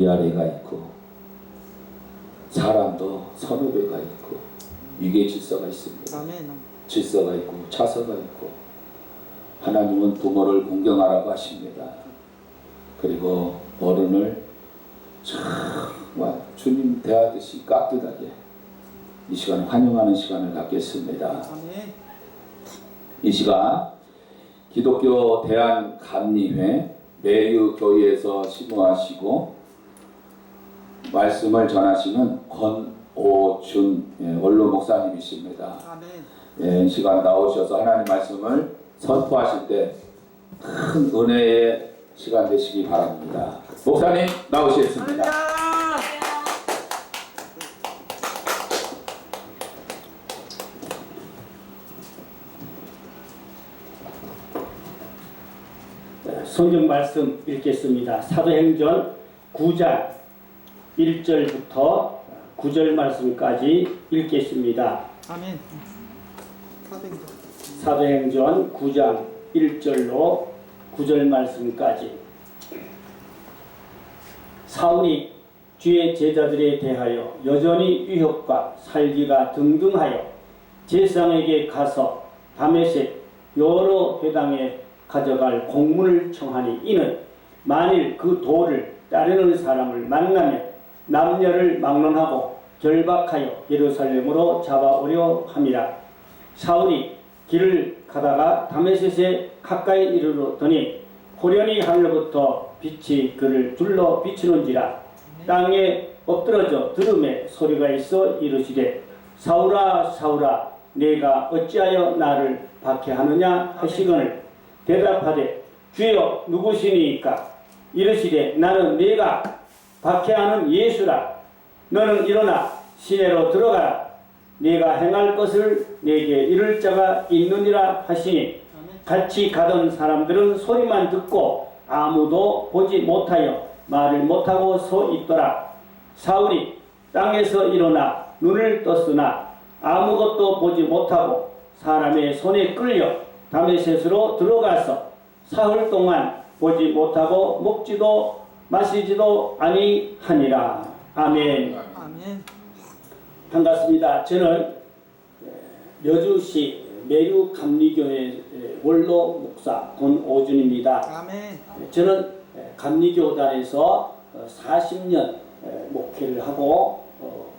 위아래가 있고 사람도 선후배가 있고 위계 질서가 있습니다. 아멘. 질서가 있고 차서가 있고 하나님은 부모를 공경하라고 하십니다. 그리고 어른을 정말 주님 대하듯이 깍듯하게 이 시간 환영하는 시간을 갖겠습니다. 아멘. 이 시간 기독교 대한감리회 매류교회에서 심우하시고 말씀을 전하시는 권오준 원로 목사님이십니다. 아멘. 이 시간 나오셔서 하나님 말씀을 선포하실 때 큰 은혜의 시간 되시기 바랍니다. 목사님 나오시겠습니다. 성경 말씀 읽겠습니다. 사도행전 9장 1절부터 9절 말씀까지 읽겠습니다. 아멘. 사도행전 9장 1절로 9절 말씀까지. 사울이 주의 제자들에 대하여 여전히 유혹과 살기가 등등하여 제사장에게 가서 다메섹 여러 회당에 가져갈 공문을 청하니 이는 만일 그 도를 따르는 사람을 만나면 남녀를 막론하고 결박하여 예루살렘으로 잡아오려 함이라. 사울이 길을 가다가 다메섹에 가까이 이르렀더니 호련히 하늘로부터 빛이 그를 둘러 비추는지라. 땅에 엎드러져 들음에 소리가 있어 이르시되 사울아 사울아 내가 어찌하여 나를 박해하느냐 하시거늘 대답하되 주여 누구시니까? 이르시되 나는 네가 박해하는 예수라. 너는 일어나 시내로 들어가라. 네가 행할 것을 내게 이를 자가 있느니라 하시니 같이 가던 사람들은 소리만 듣고 아무도 보지 못하여 말을 못하고 서 있더라. 사울이 땅에서 일어나 눈을 떴으나 아무것도 보지 못하고 사람의 손에 끌려 다메섹으로 들어가서 사흘 동안 보지 못하고 먹지도 마시지도 아니하니라. 아멘. 아멘. 반갑습니다. 저는 여주시 매류감리교회 원로 목사 권오준입니다. 아멘. 저는 감리교단에서 40년 목회를 하고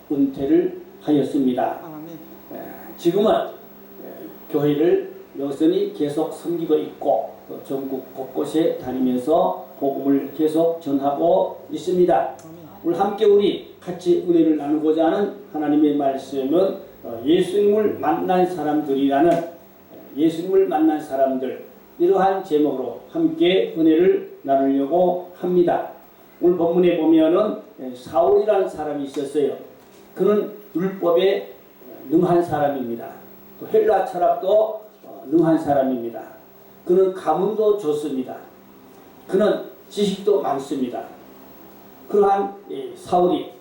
은퇴를 하였습니다. 아멘. 지금은 교회를 여전히 계속 섬기고 있고 전국 곳곳에 다니면서 복음을 계속 전하고 있습니다. 오늘 함께 우리 같이 은혜를 나누고자 하는 하나님의 말씀은 예수님을 만난 사람들이라는 예수님을 만난 사람들, 이러한 제목으로 함께 은혜를 나누려고 합니다. 오늘 본문에 보면은 사울이라는 사람이 있었어요. 그는 율법에 능한 사람입니다. 또 헬라 철학도 능한 사람입니다. 그는 가문도 좋습니다. 그는 지식도 많습니다. 그러한 사울이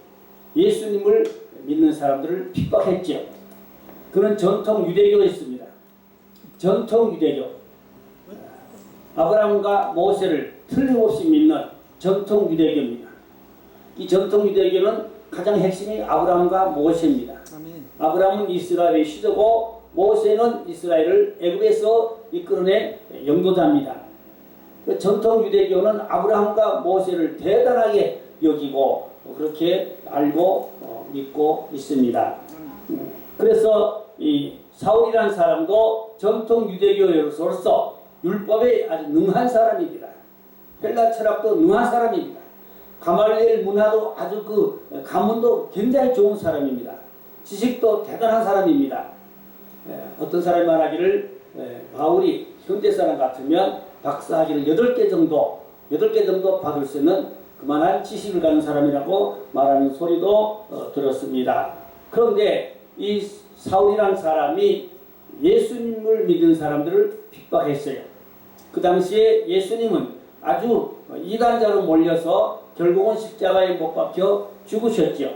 예수님을 믿는 사람들을 핍박했죠. 그는 전통 유대교였습니다. 전통 유대교. 아브라함과 모세를 틀림없이 믿는 전통 유대교입니다. 이 전통 유대교는 가장 핵심이 아브라함과 모세입니다. 아멘. 아브라함은 이스라엘의 시조고 모세는 이스라엘을 애굽에서 이끌어낸 영도자입니다. 그 전통 유대교는 아브라함과 모세를 대단하게 여기고 그렇게 알고 믿고 있습니다. 그래서 이 사울이라는 사람도 전통 유대교로서 율법에 아주 능한 사람입니다. 헬라 철학도 능한 사람입니다. 가말리엘 문화도 아주 그 가문도 굉장히 좋은 사람입니다. 지식도 대단한 사람입니다. 어떤 사람이 말하기를 바울이 현대 사람 같으면 박사학위를 8개 정도 받을 수 있는 그만한 지식을 가진 사람이라고 말하는 소리도 들었습니다. 그런데 이 사울이라는 사람이 예수님을 믿는 사람들을 핍박했어요. 그 당시에 예수님은 아주 이단자로 몰려서 결국은 십자가에 못 박혀 죽으셨죠.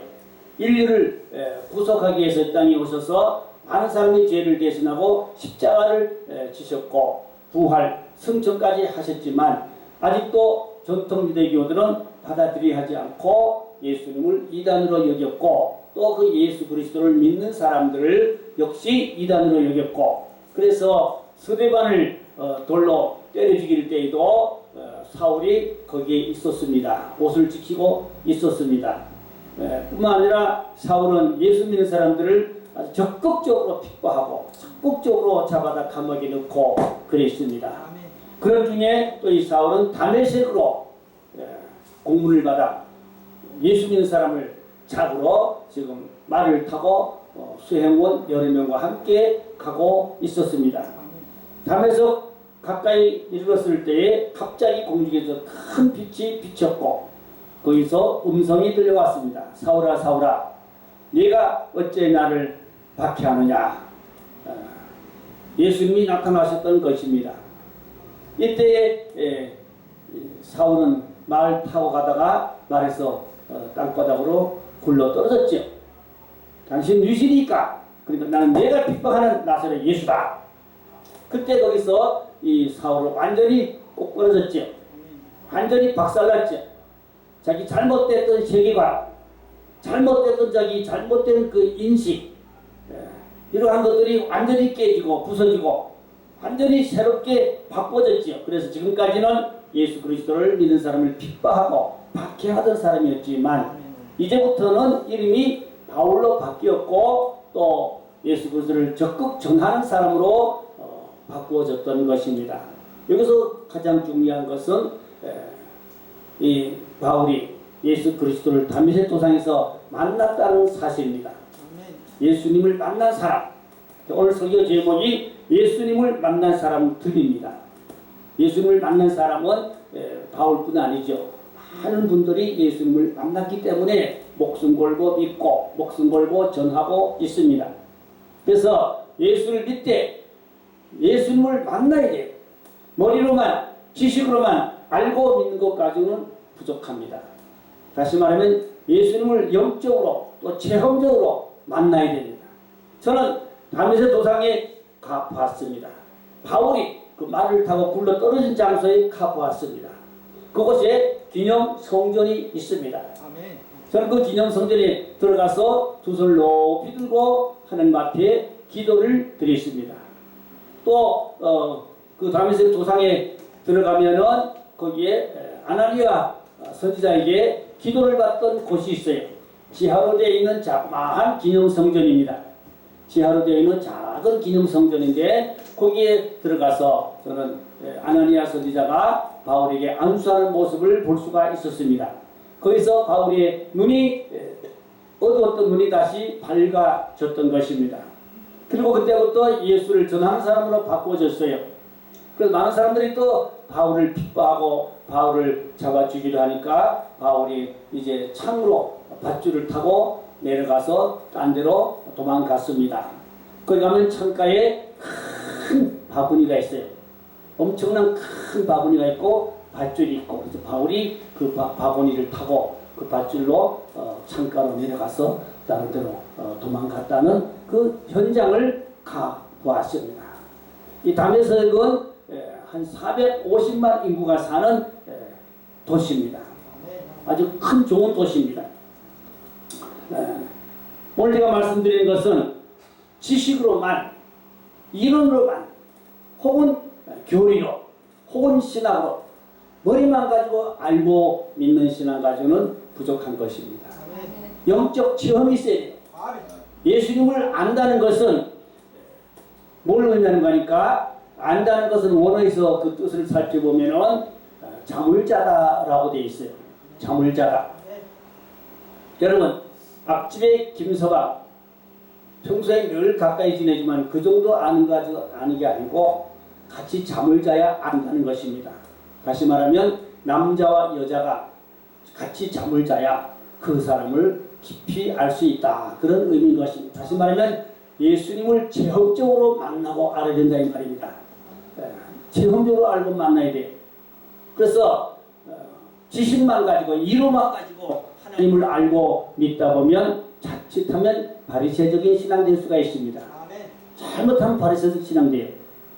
인류를 구속하기 위해서 이 땅에 오셔서 많은 사람의 죄를 대신하고 십자가를 지셨고 부활, 승천까지 하셨지만 아직도 전통 유대교들은 받아들이려 하지 않고 예수님을 이단으로 여겼고 또 그 예수 그리스도를 믿는 사람들을 역시 이단으로 여겼고 그래서 스데반을 돌로 때려 죽일 때에도 사울이 거기에 있었습니다. 옷을 지키고 있었습니다. 뿐만 아니라 사울은 예수 믿는 사람들을 아주 적극적으로 핍박하고 적극적으로 잡아다 감옥에 넣고 그랬습니다. 그런 중에 또 이 사울은 다메섹으로 공문을 받아 예수 믿는 사람을 잡으러 지금 말을 타고 수행원 여러 명과 함께 가고 있었습니다. 다메섹 가까이 이르렀을 때에 갑자기 공중에서 큰 빛이 비쳤고 거기서 음성이 들려왔습니다. 사울아 사울아 네가 어째 나를 박해하느냐. 예수님이 나타나셨던 것입니다. 이때에 사울은 말 타고 가다가 말에서 땅바닥으로 굴러 떨어졌죠. 당신 유신이니까 그러니까 나는 내가 핍박하는 나사렛 예수다. 그때 거기서 이 사울은 완전히 꼬꾸라졌죠. 완전히 박살났죠. 자기 잘못됐던 세계관, 잘못됐던 자기 잘못된 그 인식, 이러한 것들이 완전히 깨지고 부서지고 완전히 새롭게 바꿔졌죠. 그래서 지금까지는 예수 그리스도를 믿는 사람을 핍박하고 박해하던 사람이었지만 이제부터는 이름이 바울로 바뀌었고 또 예수 그리스도를 적극 전하는 사람으로 바꾸어졌던 것입니다. 여기서 가장 중요한 것은 이 바울이 예수 그리스도를 다메섹 도상에서 만났다는 사실입니다. 예수님을 만난 사람. 오늘 설교 제목이 예수님을 만난 사람들입니다. 예수님을 만난 사람은 바울뿐 아니죠. 많은 분들이 예수님을 만났기 때문에 목숨 걸고 믿고 목숨 걸고 전하고 있습니다. 그래서 예수를 믿되 예수님을 만나야 돼요. 머리로만 지식으로만 알고 믿는 것 가지고는 부족합니다. 다시 말하면 예수님을 영적으로 또 체험적으로 만나야 됩니다. 저는 다메섹 도상에 가봤습니다. 바울이 그 말을 타고 굴러 떨어진 장소에 가보았습니다. 그곳에 기념 성전이 있습니다. 저는 그 기념 성전에 들어가서 두 손을 높이 들고 하나님 앞에 기도를 드렸습니다. 또 그 다메섹 도상에 들어가면은 거기에 아나니아 선지자에게 기도를 받던 곳이 있어요. 지하로 되어 있는 자그마한 기념 성전입니다. 지하로 되어 있는 작은 기념 성전인데 거기에 들어가서 저는 아나니아 선지자가 바울에게 안수하는 모습을 볼 수가 있었습니다. 거기서 바울의 눈이 어두웠던 눈이 다시 밝아졌던 것입니다. 그리고 그때부터 예수를 전하는 사람으로 바꿔졌어요. 그래서 많은 사람들이 또 바울을 핍박하고 바울을 잡아 죽이려 하니까 바울이 이제 창으로 밧줄을 타고 내려가서 딴 데로 도망갔습니다. 거기 가면 창가에 큰 바구니가 있어요. 엄청난 큰 바구니가 있고 밧줄이 있고 그래서 바울이 그 바구니를 타고 그 밧줄로 창가로 내려가서 다른 데로 도망갔다는 그 현장을 가보았습니다. 이 다메섹은 한 450만 인구가 사는 도시입니다. 아주 큰 좋은 도시입니다. 오늘 제가 말씀드리는 것은 지식으로만, 이론으로만, 혹은 교리로, 혹은 신학으로 머리만 가지고 알고 믿는 신앙 가지고는 부족한 것입니다. 영적 체험이 있어야 돼요. 예수님을 안다는 것은 뭘 의미하는 거니까 안다는 것은 원어에서 그 뜻을 살펴보면은 자물자다라고 되어 있어요. 자물자다. 여러분 앞집에 김서방 평소에 늘 가까이 지내지만 그 정도 아는 게 아니고 같이 잠을 자야 안다는 것입니다. 다시 말하면 남자와 여자가 같이 잠을 자야 그 사람을 깊이 알 수 있다. 그런 의미인 것입니다. 다시 말하면 예수님을 체험적으로 만나고 알아야 된다 이 말입니다. 체험적으로 알고 만나야 돼요. 그래서 지식만 가지고 이론만 가지고 하나님을 알고 믿다 보면 자칫하면 바리새적인 신앙 될 수가 있습니다. 잘못하면 바리새적 신앙 돼요.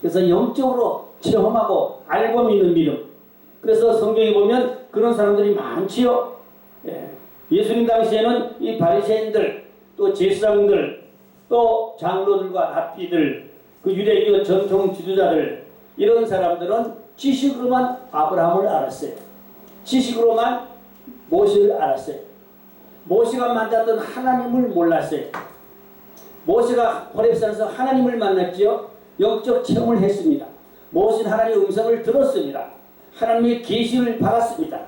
그래서 영적으로 체험하고 알고 믿는 믿음, 그래서 성경에 보면 그런 사람들이 많지요. 예. 예수님 당시에는 이 바리새인들, 또 제사장들, 또 장로들과 랍비들, 그 유대교 전통 지도자들, 이런 사람들은 지식으로만 아브라함을 알았어요. 지식으로만 모세를 알았어요. 모세가 만났던 하나님을 몰랐어요. 모세가 호렙산에서 하나님을 만났지요. 영적 체험을 했습니다. 모세는 하나님의 음성을 들었습니다. 하나님의 계시를 받았습니다.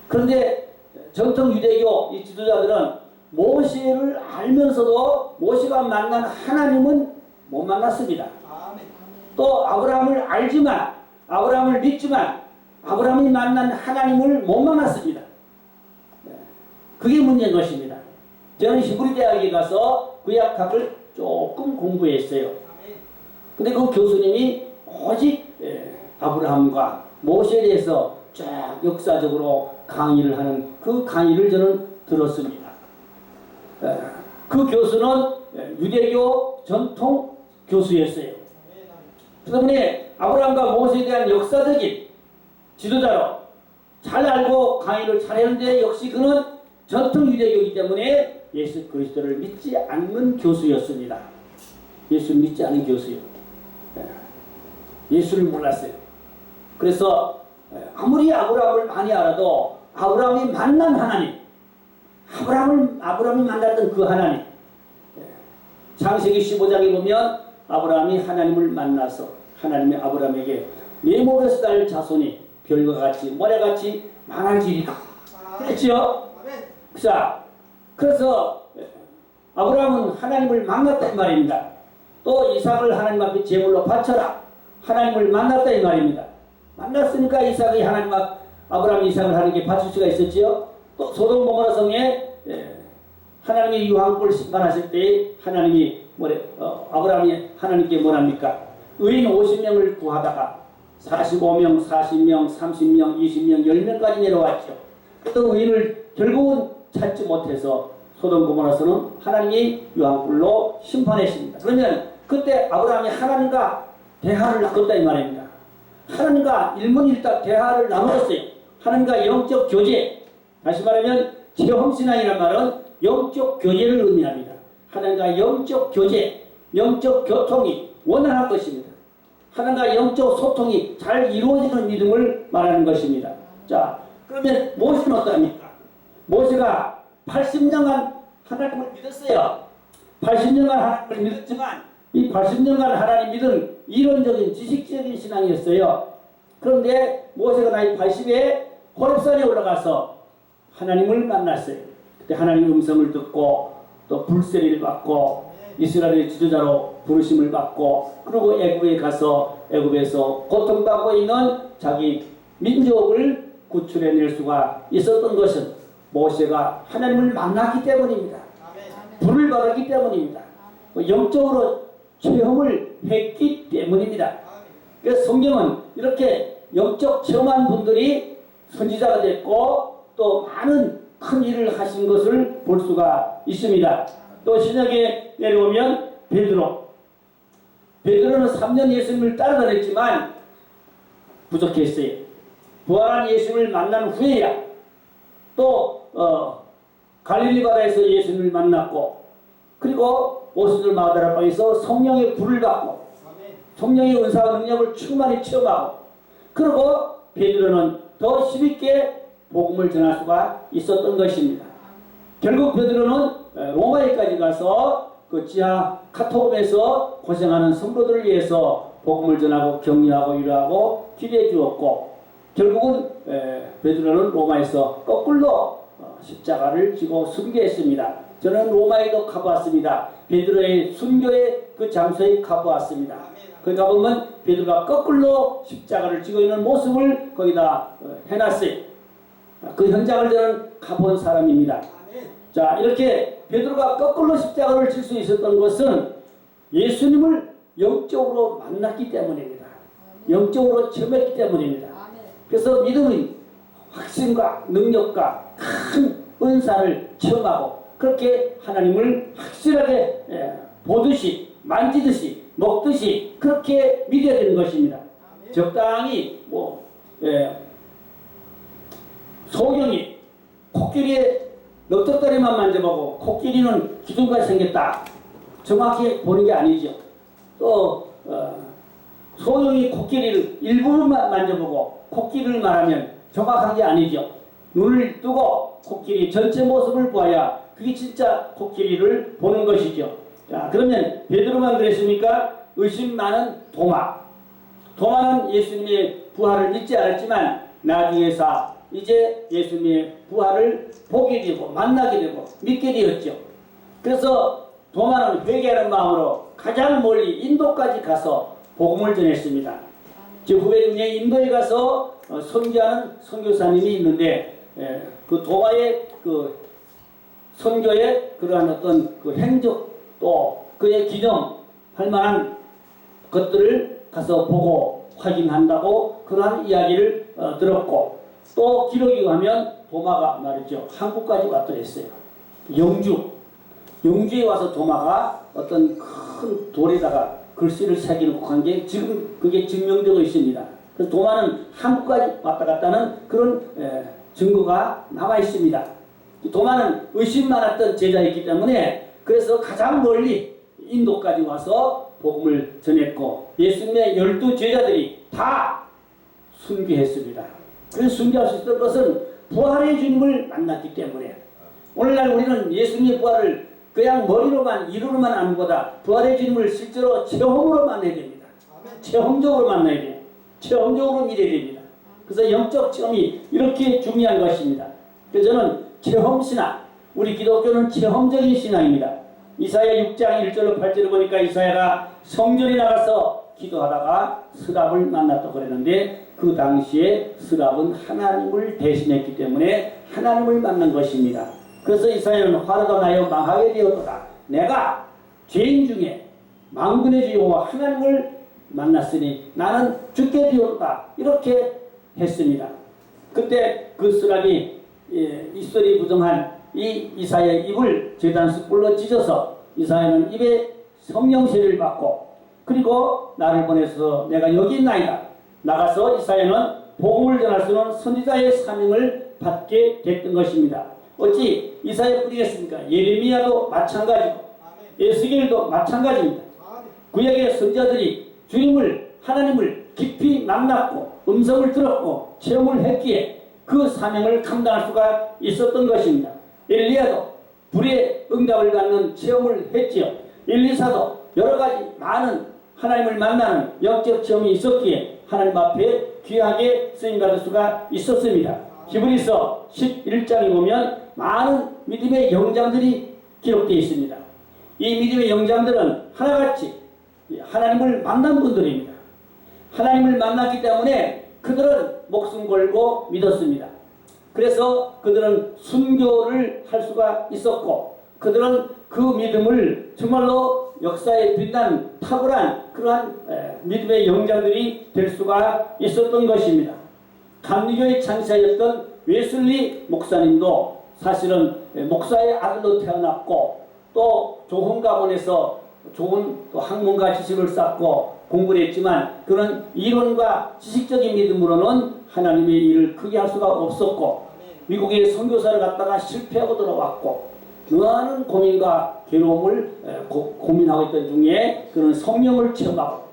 그런데 전통 유대교 이 지도자들은 모세를 알면서도 모세가 만난 하나님은 못 만났습니다. 또 아브라함을 알지만, 아브라함을 믿지만 아브라함이 만난 하나님을 못 만났습니다. 그게 문제인 것입니다. 저는 히브리 대학에 가서 구약학을 조금 공부했어요. 근데 그 교수님이 오직 아브라함과 모세에 대해서 쫙 역사적으로 강의를 하는 그 강의를 저는 들었습니다. 그 교수는 유대교 전통 교수였어요. 그 때문에 아브라함과 모세에 대한 역사적인 지도자로 잘 알고 강의를 잘했는데 역시 그는 전통 유대교이기 때문에 예수 그리스도를 믿지 않는 교수였습니다. 예수를 믿지 않은 교수요. 예수를 몰랐어요. 그래서 아무리 아브라함을 많이 알아도 아브라함이 만난 하나님, 아브라함이 만났던 그 하나님, 창세기 15장에 보면 아브라함이 하나님을 만나서 하나님이 아브라함에게 네 몸에서 날 자손이 별과 같이 모래같이 많아지리라 그랬지요. 자, 그래서 아브라함은 하나님을 만났다 이 말입니다. 또 이삭을 하나님 앞에 제물로 바쳐라, 하나님을 만났다 이 말입니다. 만났으니까 이삭이 아브라함이 이삭을 하나님께 바칠 수가 있었지요. 또 소돔 고모라 성에 하나님의 유황불 심판하실 때 하나님이 아브라함이 하나님께 뭐랍니까? 의인 50명을 구하다가 45명, 40명, 30명, 20명, 10명까지 내려왔죠. 또 의인을 결국은 찾지 못해서 소돔 고모라서는 하나님이 유황불로 심판했습니다. 그러면 그때 아브라함이 하나님과 대화를 나눴다 이 말입니다. 하나님과 일문일답 대화를 나누었어요. 하나님과 영적 교제, 다시 말하면 체험신앙이라는 말은 영적 교제를 의미합니다. 하나님과 영적 교제, 영적 교통이 원활한 것입니다. 하나님과 영적 소통이 잘 이루어지는 믿음을 말하는 것입니다. 자, 그러면 모세는 어떠합니까? 모세가 80년간 하나님을 믿었어요. 80년간 하나님을 믿었지만 이 80년간 하나님 믿은 이론적인 지식적인 신앙이었어요. 그런데 모세가 나이 80에 호렙산에 올라가서 하나님을 만났어요. 그때 하나님의 음성을 듣고 또 불세리를 받고 이스라엘의 지도자로 부르심을 받고 그리고 애굽에 가서 애굽에서 고통받고 있는 자기 민족을 구출해낼 수가 있었던 것은 모세가 하나님을 만났기 때문입니다. 불을 받았기 때문입니다. 영적으로 체험을 했기 때문입니다. 그래서 성경은 이렇게 영적 체험한 분들이 선지자가 됐고 또 많은 큰 일을 하신 것을 볼 수가 있습니다. 또 신약에 내려오면 베드로는 3년 예수님을 따라다녔지만 부족했어요. 부활한 예수님을 만난 후에야 또 갈릴리 바다에서 예수님을 만났고 그리고 오순절 마가다라방에서 성령의 불을 받고 성령의 은사와 능력을 충만히 체험하고 그리고 베드로는 더 힘있게 복음을 전할 수가 있었던 것입니다. 결국 베드로는 로마에까지 가서 그 지하 카토금에서 고생하는 성도들을 위해서 복음을 전하고 격려하고 위로하고 기대해 주었고 결국은 베드로는 로마에서 거꾸로 십자가를 지고 순교했습니다. 저는 로마에도 가보았습니다. 베드로의 순교의 그 장소에 가보았습니다. 거기 가보면 베드로가 거꾸로 십자가를 지고 있는 모습을 거기다 해놨어요. 그 현장을 저는 가본 사람입니다. 자, 이렇게 베드로가 거꾸로 십자가를 질 수 있었던 것은 예수님을 영적으로 만났기 때문입니다. 영적으로 체험했기 때문입니다. 그래서 믿음의 확신과 능력과 큰 은사를 체험하고 그렇게 하나님을 확실하게 보듯이 만지듯이 먹듯이 그렇게 믿어야 되는 것입니다. 적당히 소경이 코끼리의 넉적다리만 만져보고 코끼리는 기둥같이 생겼다. 정확히 보는 게 아니죠. 또 소경이 코끼리를 일부분만 만져보고 코끼리를 말하면 정확한 게 아니죠. 눈을 뜨고 코끼리 전체 모습을 보아야 그게 진짜 코끼리를 보는 것이죠. 자, 그러면 베드로만 그랬습니까? 의심 많은 도마. 도마는 예수님의 부활을 믿지 않았지만 나중에서 이제 예수님의 부활을 보게 되고 만나게 되고 믿게 되었죠. 그래서 도마는 회개하는 마음으로 가장 멀리 인도까지 가서 복음을 전했습니다. 제 후배 중에 인도에 가서 선교하는 선교사님이 있는데 그 도마의 그 선교의 그러한 어떤 그 행적 또 그의 기념할 만한 것들을 가서 보고 확인한다고 그러한 이야기를 들었고 또 기록이 가면 도마가 말이죠. 한국까지 왔더랬어요. 영주에 와서 도마가 어떤 큰 돌에다가 글씨를 새기는 한 게 지금 그게 증명되고 있습니다. 그래서 도마는 한국까지 왔다 갔다는 그런 증거가 남아 있습니다. 도마는 의심 많았던 제자였기 때문에 그래서 가장 멀리 인도까지 와서 복음을 전했고 예수님의 12 제자들이 다 순교했습니다. 그래서 순교할 수 있었던 것은 부활의 주님을 만났기 때문에 오늘날 우리는 예수님의 부활을 그냥 머리로만 이루로만 아는 것보다 부활의 주님을 실제로 체험으로 만나야 됩니다. 체험적으로 만나야 돼요. 체험적으로 믿어야 됩니다. 그래서 영적 체험이 이렇게 중요한 것입니다. 그래서 저는 체험신앙, 우리 기독교는 체험적인 신앙입니다. 이사야 6장 1절로 8절을 보니까 이사야가 성전에 나가서 기도하다가 스랍을 만났다고 그랬는데 그 당시에 스랍은 하나님을 대신했기 때문에 하나님을 만난 것입니다. 그래서 이사야는 화가 나여 망하게 되었도다. 내가 죄인 중에 만군의 주 여호와 하나님을 만났으니 나는 죽게 되었다. 이렇게 했습니다. 그때 그 스랍이 입술이 부정한 이 이사야의 입을 제단 숯불로 찢어서 이사야는 입에 성령세를 받고 그리고 나를 보내서 내가 여기 있나이다. 나가서 이사야는 복음을 전할 수 있는 선지자의 사명을 받게 됐던 것입니다. 어찌 이사야뿐이겠습니까? 예레미야도 마찬가지고 에스겔도 마찬가지입니다. 구약의 선지자들이 주님을 하나님을 깊이 만났고 음성을 들었고 체험을 했기에 그 사명을 감당할 수가 있었던 것입니다. 엘리야도 불의 응답을 받는 체험을 했지요. 엘리사도 여러 가지 많은 하나님을 만나는 영적 체험이 있었기에 하나님 앞에 귀하게 쓰임받을 수가 있었습니다. 히브리서 11장에 보면 많은 믿음의 영장들이 기록되어 있습니다. 이 믿음의 영장들은 하나같이 하나님을 만난 분들입니다. 하나님을 만났기 때문에 그들은 목숨 걸고 믿었습니다. 그래서 그들은 순교를 할 수가 있었고 그들은 그 믿음을 정말로 역사에 빛난 탁월한 그러한 믿음의 영장들이 될 수가 있었던 것입니다. 감리교의 창시자였던 웨슬리 목사님도 사실은 목사의 아들로 태어났고 또 좋은 가문에서 좋은 또 학문과 지식을 쌓고 공부를 했지만 그런 이론과 지식적인 믿음으로는 하나님의 일을 크게 할 수가 없었고 미국의 선교사를 갔다가 실패하고 들어왔고 많은 고민과 괴로움을 고민하고 있던 중에 그런 성령을 체험하고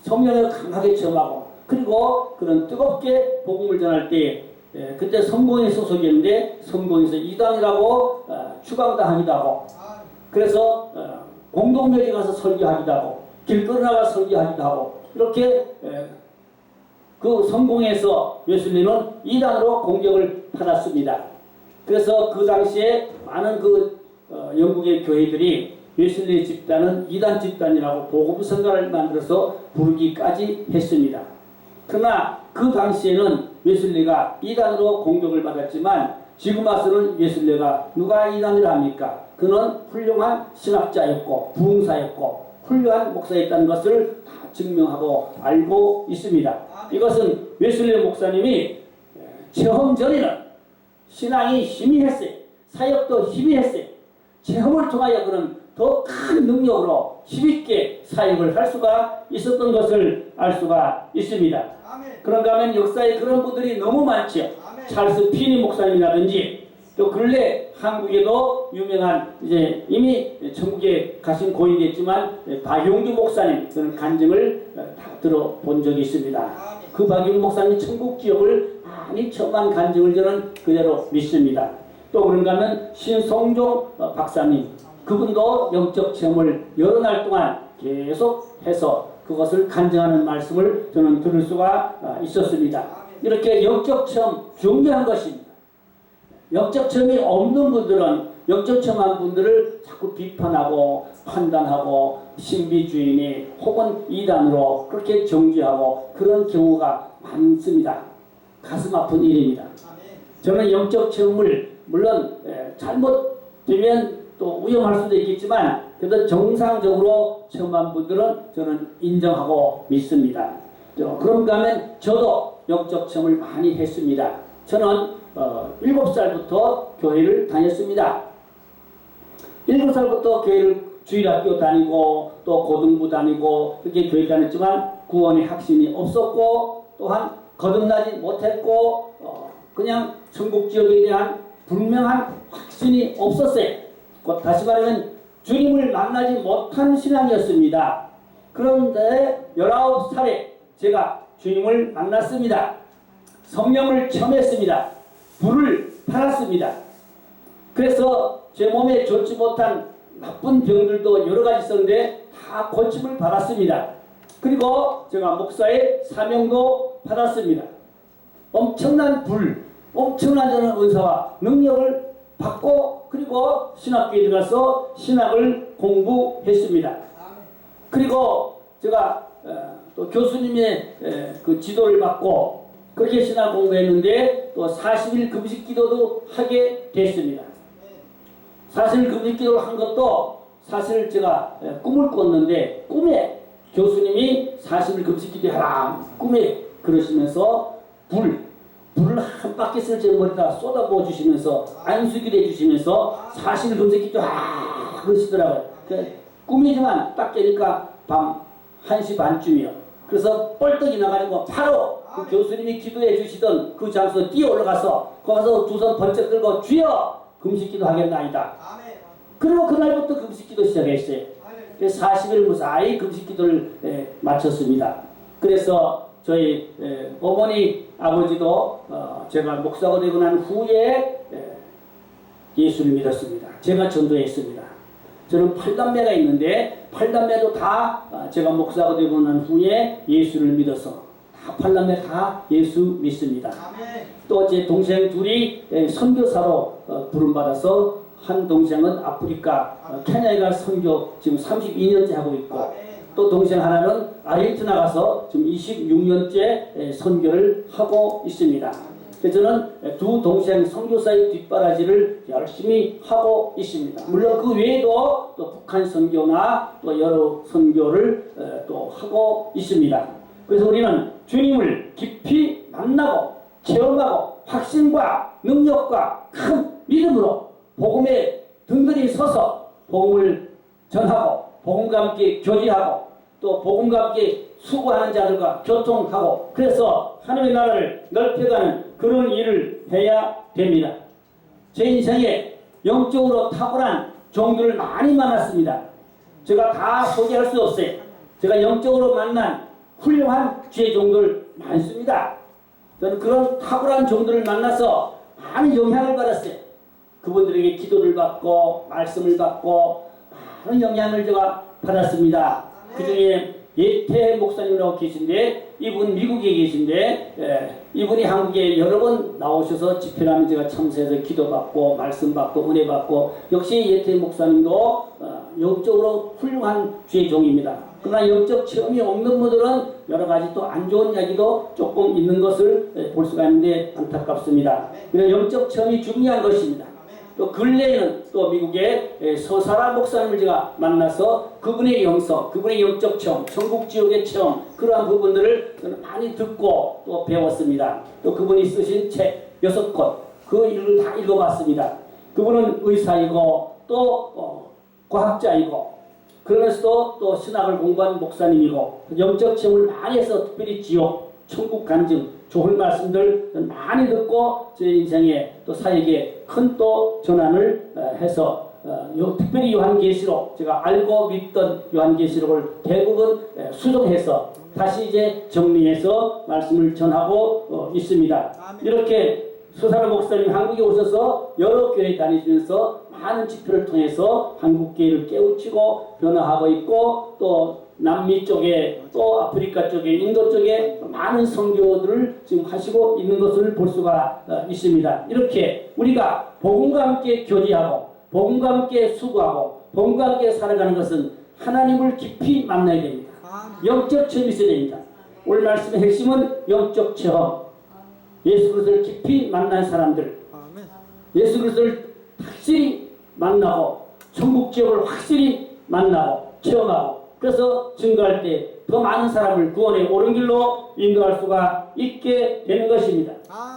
성령을 강하게 체험하고 그리고 그런 뜨겁게 복음을 전할 때 그때 성공의 소속이었는데 성공에서 이단이라고 추방당하기도 하고 그래서 공동묘지 가서 설교하기도 하고 길거리 나가 설교하기도 하고 이렇게 그 성공에서 웨슬리는 이단으로 공격을 받았습니다. 그래서 그 당시에 많은 영국의 교회들이 웨슬리 집단은 이단 집단이라고 복음성가를 만들어서 부르기까지 했습니다. 그러나 그 당시에는 웨슬리가 이단으로 공격을 받았지만 지금 와서는 웨슬리가 누가 이단을 합니까? 그는 훌륭한 신학자였고 부흥사였고 훌륭한 목사였다는 것을 다 증명하고 알고 있습니다. 이것은 웨슬리 목사님이 체험 전에는 신앙이 희미했어요. 사역도 희미했어요. 체험을 통하여 그는 더 큰 능력으로 힘있게 사역을 할 수가 있었던 것을 알 수가 있습니다. 그런가 하면 역사에 그런 분들이 너무 많죠. 찰스 피니 목사님이라든지 또 근래 한국에도 유명한 이제 이미 천국에 가신 고인됐지만 박용주 목사님 그런 간증을 다 들어본 적이 있습니다. 그 박용주 목사님 천국 지역을 많이 처음한 간증을 저는 그대로 믿습니다. 또 그런가 하면 신성종 박사님 그분도 영적 체험을 여러 날 동안 계속 해서 그것을 간증하는 말씀을 저는 들을 수가 있었습니다. 이렇게 영적 체험 중요한 것입니다. 영적 체험이 없는 분들은 영적 체험한 분들을 자꾸 비판하고 판단하고 신비주의니 혹은 이단으로 그렇게 정죄하고 그런 경우가 많습니다. 가슴 아픈 일입니다. 저는 영적 체험을 물론 잘못되면 또 위험할 수도 있겠지만 그래도 정상적으로 체험한 분들은 저는 인정하고 믿습니다. 그런가 하면 저도 영적 체험을 많이 했습니다. 저는 7살부터 교회를 다녔습니다. 7살부터 교회를 주일학교 다니고 또 고등부 다니고 그렇게 교회 다녔지만 구원의 확신이 없었고 또한 거듭나지 못했고 그냥 천국 지역에 대한 분명한 확신이 없었어요. 다시 말하면 주님을 만나지 못한 신앙이었습니다. 그런데 19살에 제가 주님을 만났습니다. 성령을 체험했습니다. 불을 팔았습니다. 그래서 제 몸에 좋지 못한 나쁜 병들도 여러 가지 있었는데 다 고침을 받았습니다. 그리고 제가 목사의 사명도 받았습니다. 엄청난 불, 엄청난 저는 은사와 능력을 받고 그리고 신학교에 들어가서 신학을 공부했습니다. 그리고 제가 또 교수님의 그 지도를 받고 그렇게 신학 공부했는데 또 40일 금식 기도도 하게 됐습니다. 40일 금식 기도를 한 것도 사실 제가 꿈을 꿨는데 꿈에 교수님이 40일 금식 기도하라 꿈에 그러시면서 불을 한 바퀴를 제 머리에다 쏟아부어 주시면서 안수기도 해주시면서 40일 금식 기도하라 그러시더라고요. 꿈이지만 딱 깨니까 밤 1시 반쯤이요. 그래서 뻘떡 일어나가지고 바로 그 교수님이 기도해 주시던 그 장소에 뛰어 올라가서 거기서 두 손 번쩍 들고 주여 금식기도 하겠나이다. 그리고 그날부터 금식기도 시작했어요. 40일 무사히 금식기도를 마쳤습니다. 그래서 저희 어머니 아버지도 제가 목사가 되고 난 후에 예수를 믿었습니다. 제가 전도했습니다. 저는 8남매가 있는데 8남매도 다 제가 목사가 되고 난 후에 예수를 믿어서 다 8남매 다 예수 믿습니다. 또 제 동생 둘이 선교사로 부름받아서 한 동생은 아프리카 케냐에 가 선교 지금 32년째 하고 있고 또 동생 하나는 아르헨티나 가서 지금 26년째 선교를 하고 있습니다. 그래서 저는 두 동생 선교사의 뒷바라지를 열심히 하고 있습니다. 물론 그 외에도 또 북한 선교나 또 여러 선교를 또 하고 있습니다. 그래서 우리는 주님을 깊이 만나고 체험하고 확신과 능력과 큰 믿음으로 복음에 든든히 서서 복음을 전하고 복음과 함께 교제하고 또 복음과 함께 수고하는 자들과 교통하고 그래서 하나님의 나라를 넓혀가는 그런 일을 해야 됩니다. 제 인생에 영적으로 탁월한 종들을 많이 만났습니다. 제가 다 소개할 수 없어요. 제가 영적으로 만난 훌륭한 주의 종들 많습니다. 저는 그런 탁월한 종들을 만나서 많은 영향을 받았어요. 그분들에게 기도를 받고 말씀을 받고 많은 영향을 제가 받았습니다. 그 중에 예태 목사님이라고 계신데 이분 미국에 계신데 이분이 한국에 여러 번 나오셔서 집회를 하면 제가 참석해서 기도받고 말씀받고 은혜받고 역시 예태 목사님도 영적으로 훌륭한 주의 종입니다. 그러나 영적 체험이 없는 분들은 여러 가지 또 안 좋은 이야기도 조금 있는 것을 볼 수가 있는데 안타깝습니다. 그래서 영적 체험이 중요한 것입니다. 또 근래에는 또 미국의 서사라 목사님을 제가 만나서 그분의 영성, 그분의 영적 체험, 천국 지옥의 체험 그러한 부분들을 저는 많이 듣고 또 배웠습니다. 또 그분이 쓰신 책 6권 그 일을 다 읽어봤습니다. 그분은 의사이고 또 과학자이고 그러면서도 또 신학을 공부한 목사님이고 영적 체험을 많이 해서 특별히 지옥, 천국 간증 좋은 말씀들 많이 듣고 제 인생에 또 사역에 큰 또 전환을 해서 특별히 요한계시록 제가 알고 믿던 요한계시록을 대부분 수정해서 다시 이제 정리해서 말씀을 전하고 있습니다. 이렇게 수사로 목사님 한국에 오셔서 여러 교회 다니시면서 많은 집회를 통해서 한국 교회를 깨우치고 변화하고 있고 또 남미 쪽에 또 아프리카 쪽에 인도 쪽에 많은 선교들을 지금 하시고 있는 것을 볼 수가 있습니다. 이렇게 우리가 복음과 함께 교제하고 복음과 함께 수고하고 복음과 함께 살아가는 것은 하나님을 깊이 만나야 됩니다. 영적 체험이 있어야 됩니다. 오늘 말씀의 핵심은 영적 체험. 예수 그리스도를 깊이 만난 사람들, 예수 그리스도를 확실히 만나고 천국 지역을 확실히 만나고 체험하고 그래서 증거할 때 더 많은 사람을 구원의 옳은 길로 인도할 수가 있게 되는 것입니다.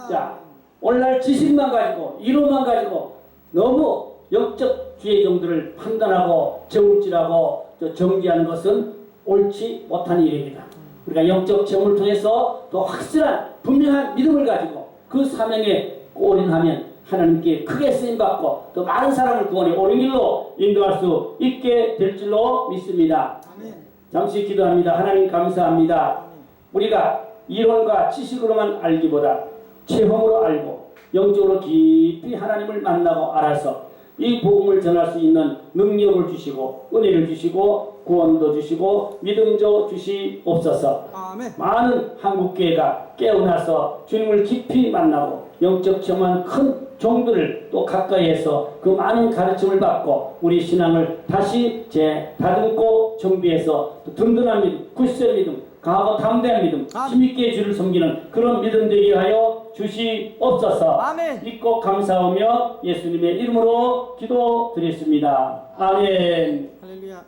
자, 오늘날 지식만 가지고 이론만 가지고 너무 영적 주의 정도를 판단하고 정질하고 정지하는 것은 옳지 못한 일입니다. 우리가 영적 체험을 통해서 더 확실한 분명한 믿음을 가지고 그 사명에 올인하면 하나님께 크게 쓰임받고 더 많은 사람을 구원의 옳은 길로 인도할 수 있게 될 줄로 믿습니다. 잠시 기도합니다. 하나님 감사합니다. 우리가 이론과 지식으로만 알기보다 체험으로 알고 영적으로 깊이 하나님을 만나고 알아서 이 복음을 전할 수 있는 능력을 주시고 은혜를 주시고 구원도 주시고 믿음도 주시옵소서. 많은 한국교회가 깨어나서 주님을 깊이 만나고 영적 체험한 큰 종들을 또 가까이에서 그 많은 가르침을 받고 우리 신앙을 다시 다듬고 정비해서 든든한 믿음, 굳센 믿음, 강하고 담대한 믿음, 힘있게 주를 섬기는 그런 믿음 되게 하여 주시옵소서. 믿고 감사하며 예수님의 이름으로 기도드렸습니다. 아멘. 할렐루야.